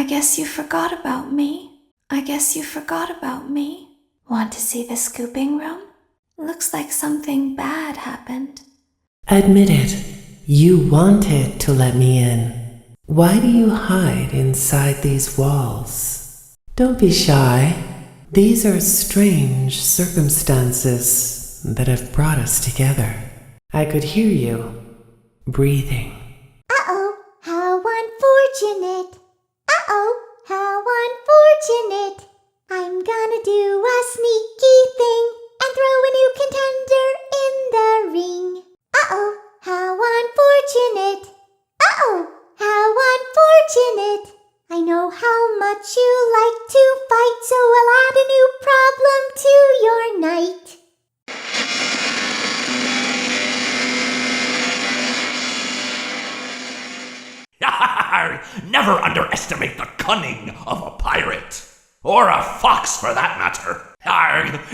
guess you forgot about me. I guess you forgot about me. Want to see the scooping room? Looks like something bad happened. Admit it. You wanted to let me in. Why do you hide inside these walls? Don't be shy. These are strange circumstances that have brought us together. I could hear you breathing. Uh-oh, how unfortunate. Uh-oh, how unfortunate. I'm gonna do a sneaky thing and throw a new contender in the ring. Uh-oh, how unfortunate. Uh-oh, how unfortunate. I know how much you like to fight, so I'll add a new problem to your night. Never underestimate the cunning of a pirate. Or a fox, for that matter.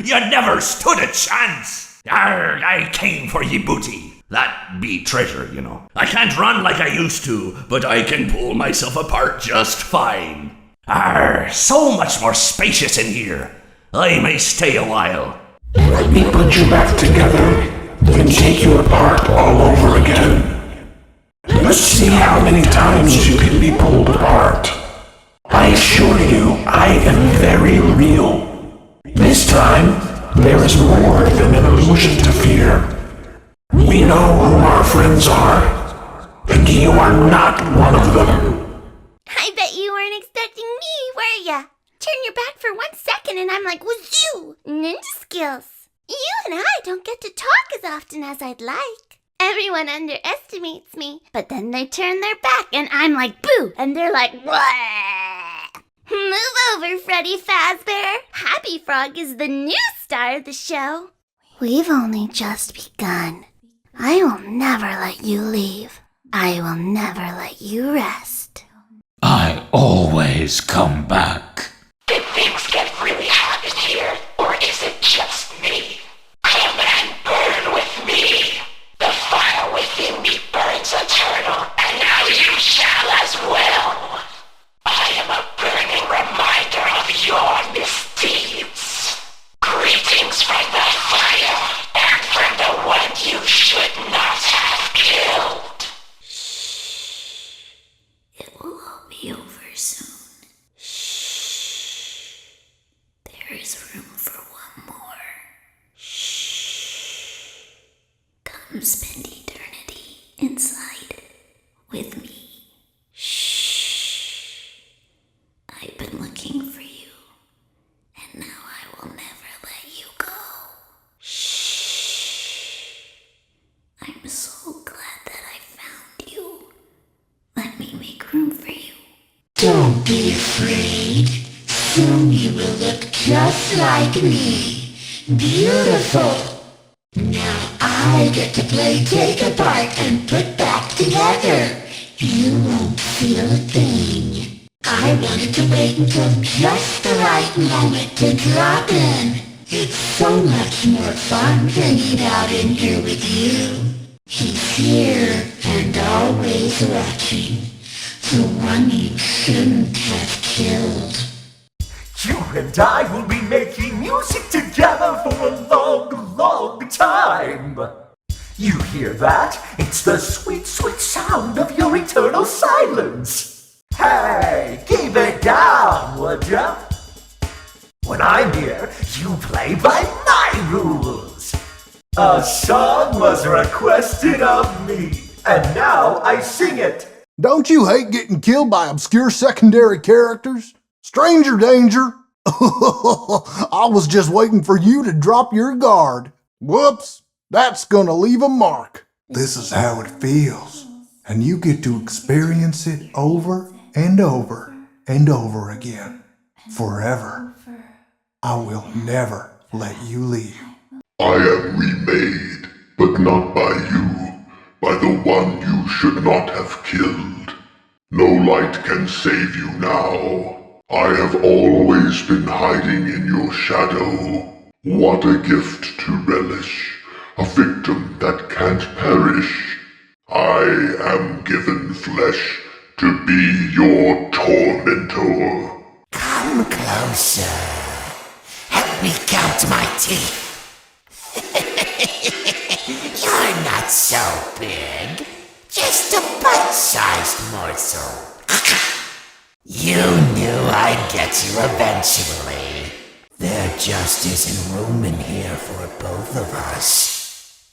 You never stood a chance. I came for ye booty. That be treasure, you know. I can't run like I used to, but I can pull myself apart just fine. So much more spacious in here. I may stay a while. Let me put you back together, then take you apart all over again. Let's see how many times you can be pulled apart. I assure you, I am very real. This time, there is more than an illusion to fear. We know who our friends are, and you are not one of them. I bet you weren't expecting me, were ya? Turn your back for 1 second and I'm like, wazoo! Ninja skills. You and I don't get to talk as often as I'd like. Everyone underestimates me, but then they turn their back and I'm like, boo! And they're like, wah! Move over, Freddy Fazbear. Happy Frog is the new star of the show. We've only just begun. I will never let you leave. I will never let you rest. I always come back. Did things get really hot in here, or is it just me? Come and burn with me. The fire within me burns eternal, and now you shall as well. I am a burning reminder of your misdeeds. Greetings from the fire, and from the one you should not have killed. Shh. It will all be over soon. Shh. There is room for one more. Shh. Come spend eternity inside with me. Shh. I've been looking for you, and now I will never let you go. Shh. I'm so glad that I found you. Let me make room for you. Don't be afraid. Soon you will look just like me. Beautiful. Now I get to play take apart and put back together. You won't feel a thing. I wanted to wait until just the right moment to drop in. It's so much more fun hanging out in here with you. He's here and always watching. The one you shouldn't have killed. You and I will be making music together for a long, long time. You hear that? It's the sweet, sweet sound of your eternal silence. Hey, keep it down, would ya? When I'm here, you play by my rules. A song was requested of me, and now I sing it. Don't you hate getting killed by obscure secondary characters? Stranger danger! I was just waiting for you to drop your guard. Whoops, that's gonna leave a mark. This is how it feels, and you get to experience it over and over and over again, forever. I will never let you leave. I am remade, but not by you, by the one you should not have killed. No light can save you now. I have always been hiding in your shadow. What a gift to relish, a victim that can't perish. I am given flesh to be your tormentor. Come closer. Help me count my teeth. You're not so big. Just a bite-sized morsel. You knew I'd get you eventually. There just isn't room in here for both of us.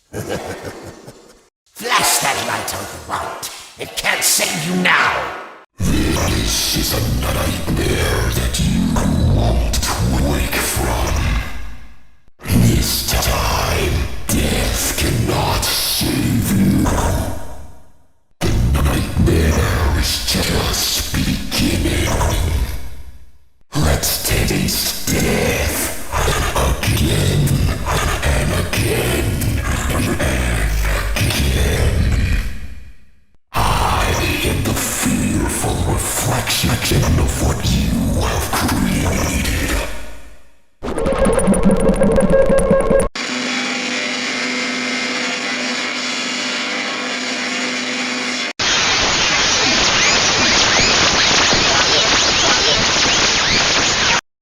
Flash that light all you want. It can't save you now. This is a nightmare that you won't wake from. This time, death cannot save you. The nightmare is just beginning. Let's taste death again and again and again. I am the fearful reflection of what you have created.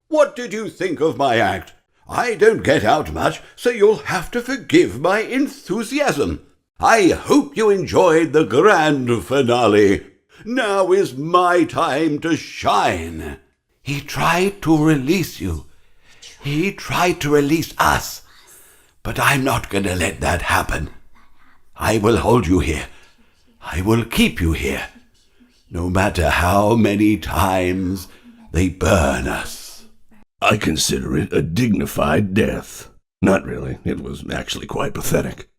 What did you think of my act? I don't get out much, so you'll have to forgive my enthusiasm. I hope you enjoyed the grand finale. Now is my time to shine. He tried to release you. He tried to release us. But I'm not going to let that happen. I will hold you here. I will keep you here. No matter how many times they burn us. I consider it a dignified death. Not really. It was actually quite pathetic.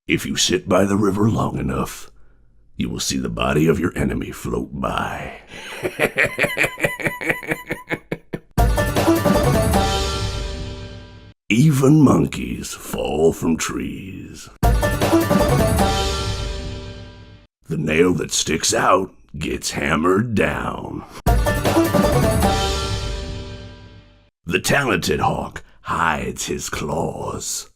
If you sit by the river long enough, you will see the body of your enemy float by. Even monkeys fall from trees. The nail that sticks out gets hammered down. The talented hawk hides his claws.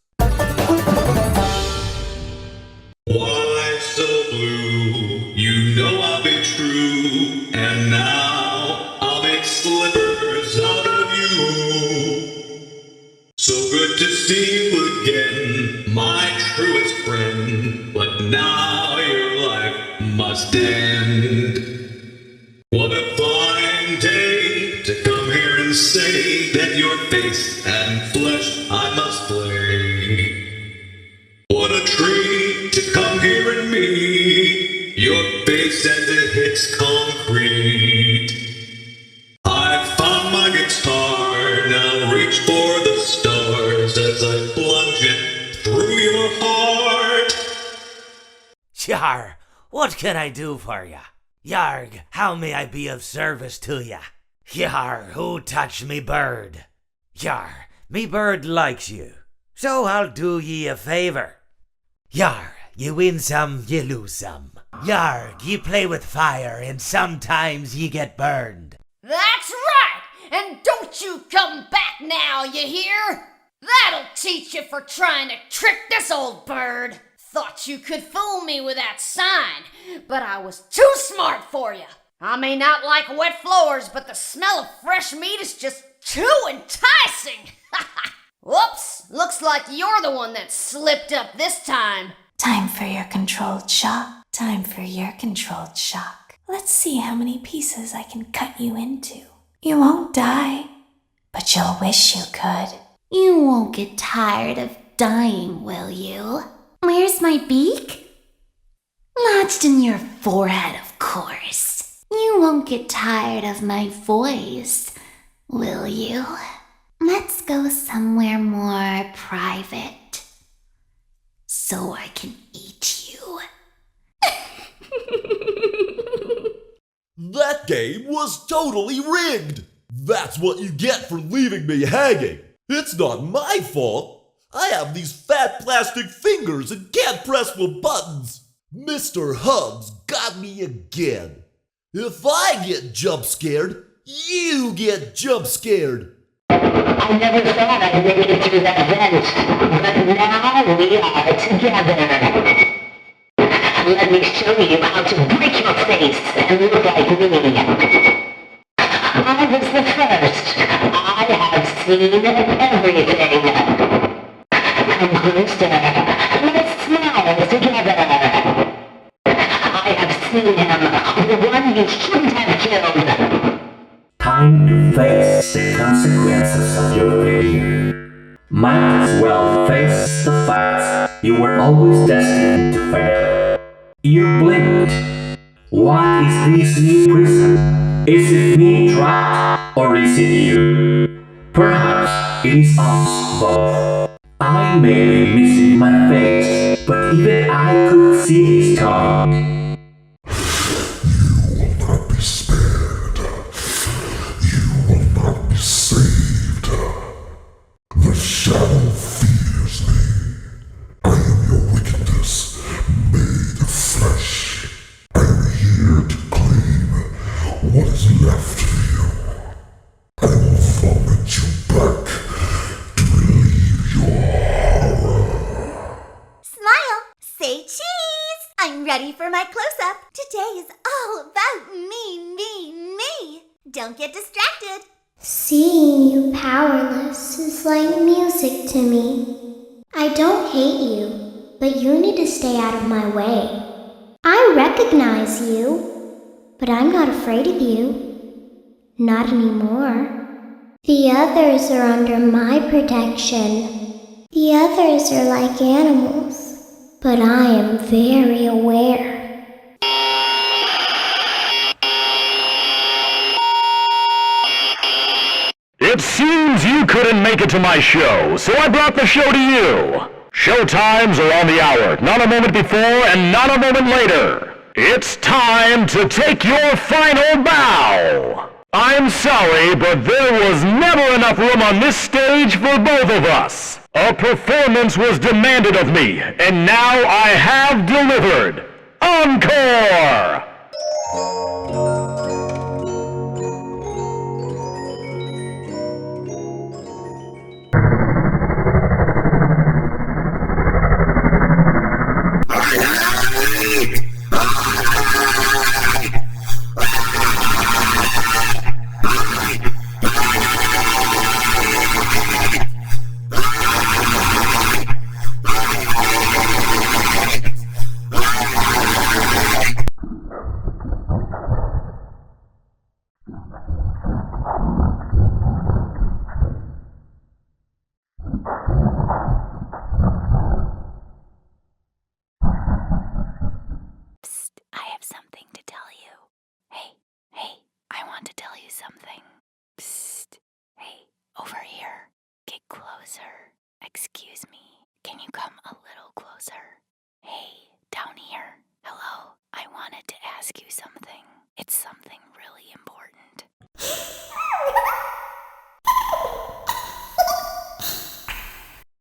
Why so blue? You know I'll be true, and now I'll make slippers out of you. So good to see you again, my truest friend, but now your life must end. What a fine day to come here and say that your face and flesh I must play. What a treat to come here and meet your face as it hits concrete. I found my guitar, now reach for the stars as I plunge it through your heart. Yar, what can I do for ya? Yarg, how may I be of service to ya? Yar, who touched me bird? Yar, me bird likes you, so I'll do ye a favor. Yar, you win some, you lose some. Yarg, you play with fire, and sometimes ye get burned. That's right! And don't you come back now, you hear? That'll teach you for trying to trick this old bird. Thought you could fool me with that sign, but I was too smart for you. I may not like wet floors, but the smell of fresh meat is just too enticing. Whoops, looks like you're the one that slipped up this time. Time for your controlled shock. Time for your controlled shock. Let's see how many pieces I can cut you into. You won't die, but you'll wish you could. You won't get tired of dying, will you? Where's my beak? Lodged in your forehead, of course. You won't get tired of my voice, will you? Let's go somewhere more private, so I can eat you. That game was totally rigged! That's what you get for leaving me hanging! It's not my fault! I have these fat plastic fingers and can't press the buttons! Mr. Hugs got me again! If I get jump scared, you get jump scared! I never thought I'd make it through that vent, but now we are together. Let show you how to break your face and look like me. I was the first. I have seen everything. Come closer. Let's smile together. I have seen him, the one you shouldn't have killed. Time to face the consequences of your failure. Might as well face the facts. You were always destined to fail. You blinked. What is this new prison? Is it me trapped, or is it you? Perhaps it is us both. I may be missing my face, but even I could see his tongue. You will not be spared. You will not be saved. The shadow fears me. I am your wickedness, made of flesh. I am here to claim what is left of you. I will vomit you back to relieve your horror. Smile, say cheese. I'm ready for my close-up. Today is all about me, me, me. Don't get distracted. Seeing you powerless is like music to me. I don't hate you, but you need to stay out of my way. I recognize you, but I'm not afraid of you. Not anymore. The others are under my protection. The others are like animals, but I am very aware. It seems you couldn't make it to my show, so I brought the show to you. Show times are on the hour, not a moment before and not a moment later. It's time to take your final bow. I'm sorry, but there was never enough room on this stage for both of us. A performance was demanded of me, and now I have delivered. Encore!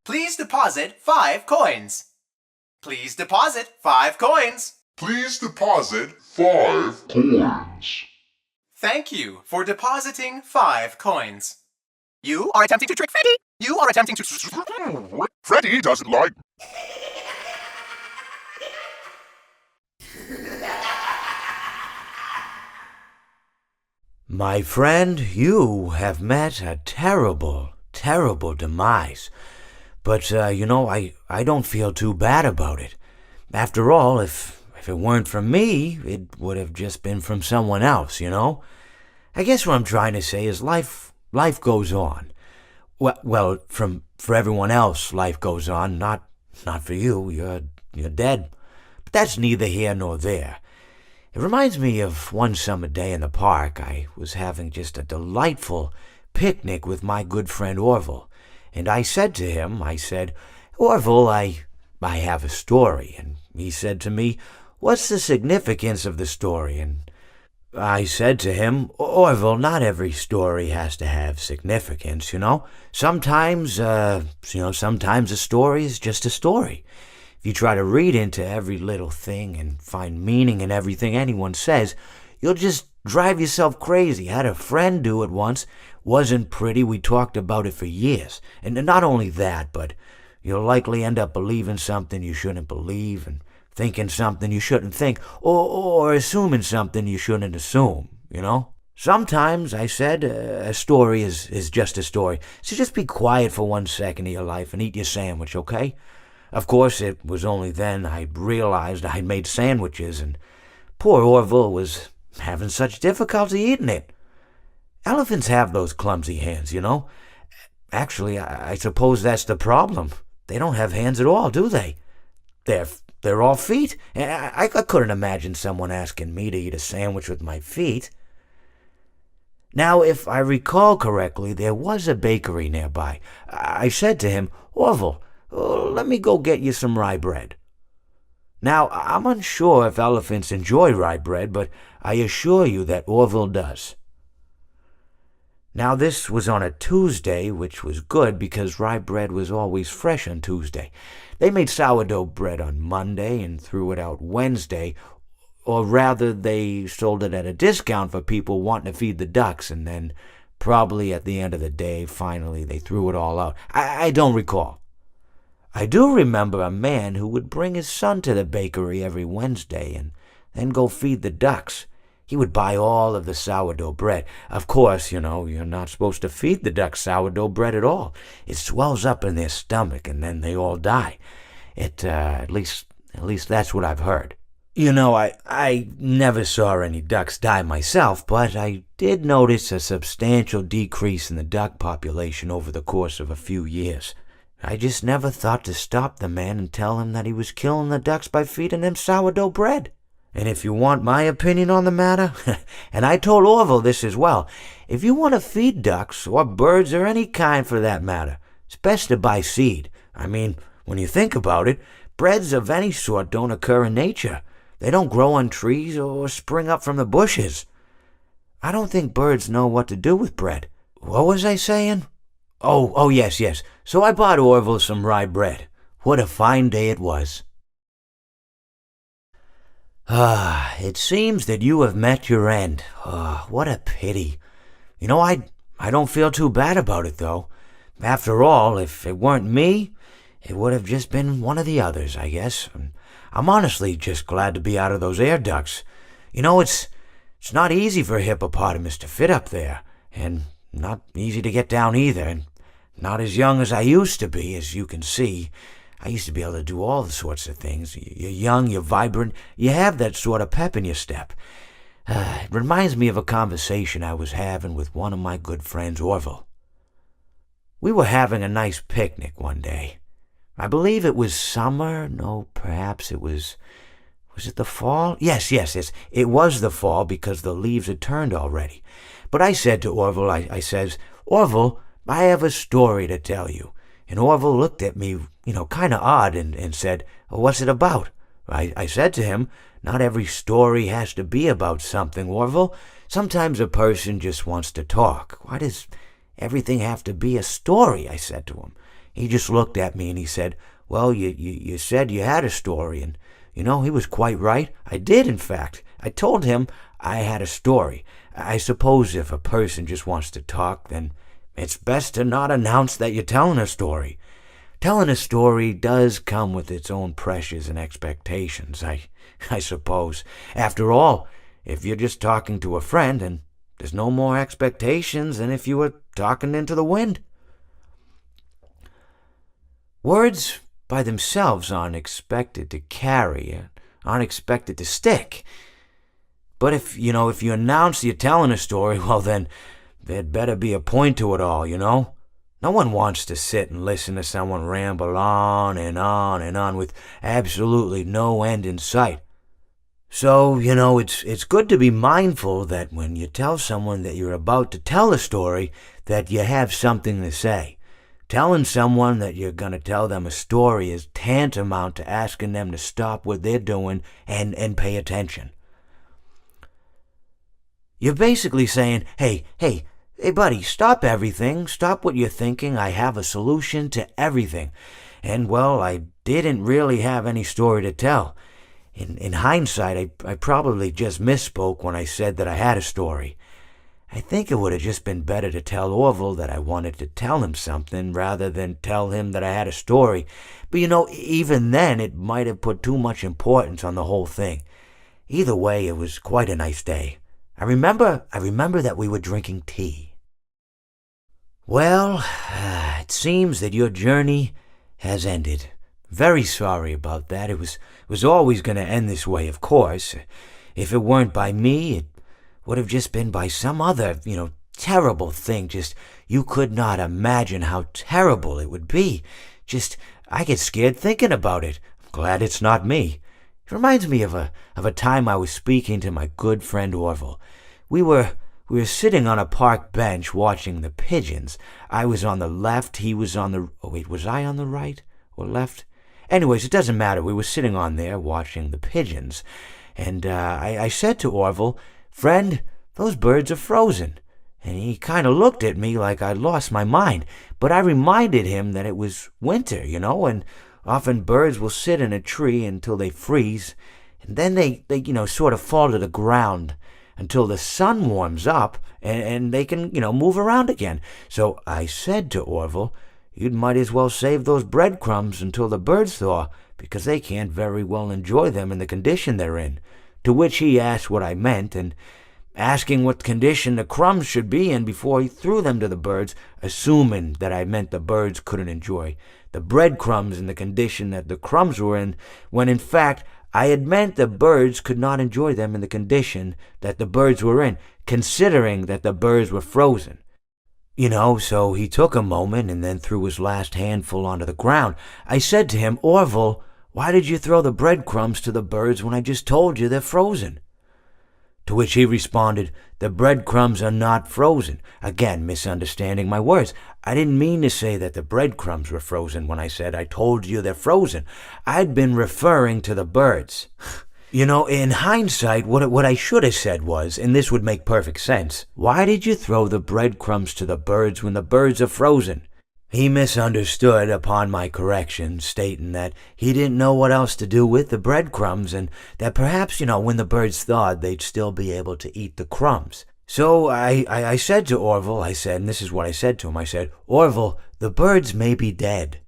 Please deposit 5 coins. Please deposit 5 coins. Please deposit 5 coins. Thank you for depositing 5 coins. You are attempting to trick Freddy. You are attempting to... Freddy doesn't like... My friend, you have met a terrible, terrible demise. But, I don't feel too bad about it. After all, if it weren't from me, it would have just been from someone else, you know? I guess what I'm trying to say is life goes on. Well, for everyone else, life goes on, not for you, you're dead. But that's neither here nor there. It reminds me of one summer day in the park. I was having just a delightful picnic with my good friend Orville. And I said to him, Orville, I have a story. And he said to me, what's the significance of the story? And I said to him, Orville, not every story has to have significance, you know? Sometimes a story is just a story. If you try to read into every little thing and find meaning in everything anyone says, you'll just drive yourself crazy. I had a friend do it once. Wasn't pretty. We talked about it for years. And not only that, but you'll likely end up believing something you shouldn't believe and thinking something you shouldn't think, or assuming something you shouldn't assume, you know? Sometimes, I said, a story is just a story, so just be quiet for 1 second of your life and eat your sandwich, okay? Of course, it was only then I realized I'd made sandwiches, and poor Orville was having such difficulty eating it. Elephants have those clumsy hands, you know? Actually, I suppose that's the problem. They don't have hands at all, do they? They're all feet. I couldn't imagine someone asking me to eat a sandwich with my feet. Now, if I recall correctly, there was a bakery nearby. I said to him, Orville, let me go get you some rye bread. Now, I'm unsure if elephants enjoy rye bread, but I assure you that Orville does. Now, this was on a Tuesday, which was good because rye bread was always fresh on Tuesday. They made sourdough bread on Monday and threw it out Wednesday, or rather, they sold it at a discount for people wanting to feed the ducks, and then probably at the end of the day, finally, they threw it all out. I don't recall. I do remember a man who would bring his son to the bakery every Wednesday and then go feed the ducks. He would buy all of the sourdough bread. Of course, you know, you're not supposed to feed the ducks sourdough bread at all. It swells up in their stomach, and then they all die. At least that's what I've heard. You know, I never saw any ducks die myself, but I did notice a substantial decrease in the duck population over the course of a few years. I just never thought to stop the man and tell him that he was killing the ducks by feeding them sourdough bread. And if you want my opinion on the matter, and I told Orville this as well, if you want to feed ducks, or birds, or any kind for that matter, it's best to buy seed. I mean, when you think about it, breads of any sort don't occur in nature. They don't grow on trees or spring up from the bushes. I don't think birds know what to do with bread. What was I saying? Oh, yes. So I bought Orville some rye bread. What a fine day it was. It seems that you have met your end. What a pity. You know, I don't feel too bad about it, though. After all, if it weren't me, it would have just been one of the others, I guess. I'm honestly just glad to be out of those air ducts. You know, it's not easy for a hippopotamus to fit up there, and not easy to get down either, and not as young as I used to be, as you can see. I used to be able to do all sorts of things. You're young, you're vibrant, you have that sort of pep in your step. It reminds me of a conversation I was having with one of my good friends, Orville. We were having a nice picnic one day. I believe it was summer. No, perhaps it was it the fall? Yes. It was the fall because the leaves had turned already. But I said to Orville, I says, Orville, I have a story to tell you. And Orville looked at me, kind of odd and said, what's it about? I said to him, not every story has to be about something, Orville. Sometimes a person just wants to talk. Why does everything have to be a story? I said to him. He just looked at me and he said, well, you said you had a story. And, he was quite right. I did, in fact. I told him I had a story. I suppose if a person just wants to talk, then it's best to not announce that you're telling a story. Telling a story does come with its own pressures and expectations, I suppose. After all, if you're just talking to a friend, and there's no more expectations than if you were talking into the wind. Words by themselves aren't expected to carry, aren't expected to stick. But if you announce you're telling a story, well then, there'd better be a point to it all, No one wants to sit and listen to someone ramble on and on and on with absolutely no end in sight. So, it's good to be mindful that when you tell someone that you're about to tell a story, that you have something to say. Telling someone that you're going to tell them a story is tantamount to asking them to stop what they're doing and pay attention. You're basically saying, hey, buddy, stop everything. Stop what you're thinking. I have a solution to everything. And, well, I didn't really have any story to tell. In hindsight, I probably just misspoke when I said that I had a story. I think it would have just been better to tell Orville that I wanted to tell him something rather than tell him that I had a story. But even then, it might have put too much importance on the whole thing. Either way, it was quite a nice day. I remember that we were drinking tea. Well, it seems that your journey has ended. Very sorry about that. It was always going to end this way, of course. If it weren't by me, it would have just been by some other, terrible thing. Just, you could not imagine how terrible it would be. Just, I get scared thinking about it. I'm glad it's not me. It reminds me of a time I was speaking to my good friend Orville. We were sitting on a park bench watching the pigeons. I was on the left, he was on the... Oh, wait, was I on the right or left? Anyways, it doesn't matter. We were sitting on there watching the pigeons. And I said to Orville, "Friend, those birds are frozen." And he kind of looked at me like I'd lost my mind. But I reminded him that it was winter, and often birds will sit in a tree until they freeze. And then they sort of fall to the ground until the sun warms up and they can, move around again. So I said to Orville, "You might as well save those breadcrumbs until the birds thaw, because they can't very well enjoy them in the condition they're in." To which he asked what I meant, and asking what condition the crumbs should be in before he threw them to the birds, assuming that I meant the birds couldn't enjoy the breadcrumbs in the condition that the crumbs were in, when in fact I had meant the birds could not enjoy them in the condition that the birds were in, considering that the birds were frozen. So he took a moment and then threw his last handful onto the ground. I said to him, "Orville, why did you throw the breadcrumbs to the birds when I just told you they're frozen?" To which he responded, "The breadcrumbs are not frozen." Again, misunderstanding my words. I didn't mean to say that the breadcrumbs were frozen when I said I told you they're frozen. I'd been referring to the birds. In hindsight, what I should have said was, and this would make perfect sense, "Why did you throw the breadcrumbs to the birds when the birds are frozen?" He misunderstood upon my correction, stating that he didn't know what else to do with the breadcrumbs, and that perhaps, when the birds thawed, they'd still be able to eat the crumbs. So I said to Orville, and this is what I said to him, I said, "Orville, the birds may be dead."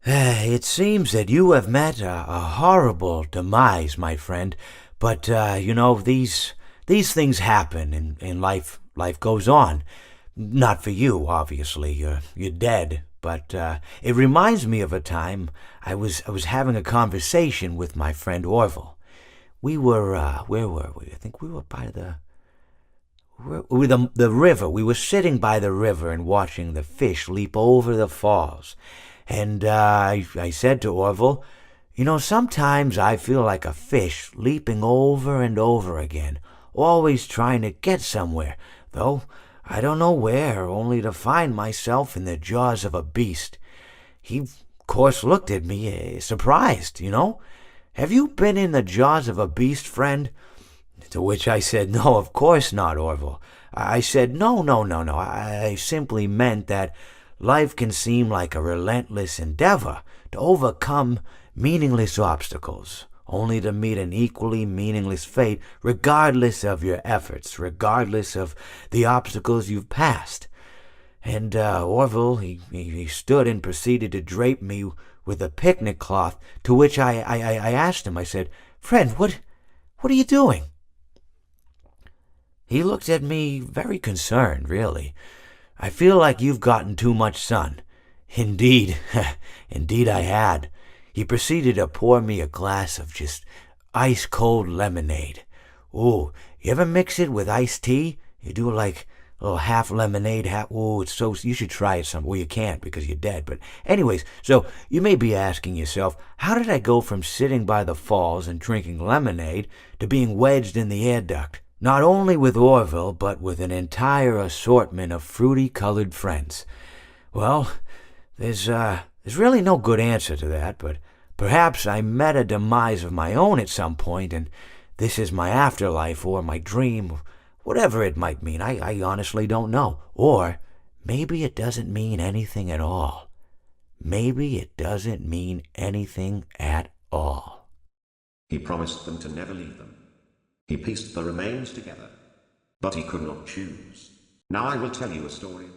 It seems that you have met a horrible demise, my friend, but, these things happen, and life goes on. Not for you, obviously. You're dead. But it reminds me of a time I was having a conversation with my friend Orville. We were where were we? I think we were by the river. We were sitting by the river and watching the fish leap over the falls. And I said to Orville, sometimes I feel like a fish leaping over and over again, always trying to get somewhere, though I don't know where, only to find myself in the jaws of a beast. He, of course, looked at me, surprised, "Have you been in the jaws of a beast, friend?" To which I said, "No, of course not, Orville." I said, No. I simply meant that life can seem like a relentless endeavor to overcome meaningless obstacles, only to meet an equally meaningless fate, regardless of your efforts, regardless of the obstacles you've passed. And Orville, he stood and proceeded to drape me with a picnic cloth, to which I asked him, I said, "Friend, what are you doing?" He looked at me very concerned, really. "I feel like you've gotten too much sun." Indeed, indeed I had. He proceeded to pour me a glass of just ice-cold lemonade. Ooh, you ever mix it with iced tea? You do like a little half lemonade, half... Ooh, it's so... You should try it some... Well, you can't because you're dead. But anyways, so you may be asking yourself, how did I go from sitting by the falls and drinking lemonade to being wedged in the air duct? Not only with Orville, but with an entire assortment of fruity-colored friends. Well, there's really no good answer to that, but perhaps I met a demise of my own at some point, and this is my afterlife or my dream, whatever it might mean. I honestly don't know. Or maybe it doesn't mean anything at all. Maybe it doesn't mean anything at all. He promised them to never leave them. He pieced the remains together but he could not choose. Now I will tell you a story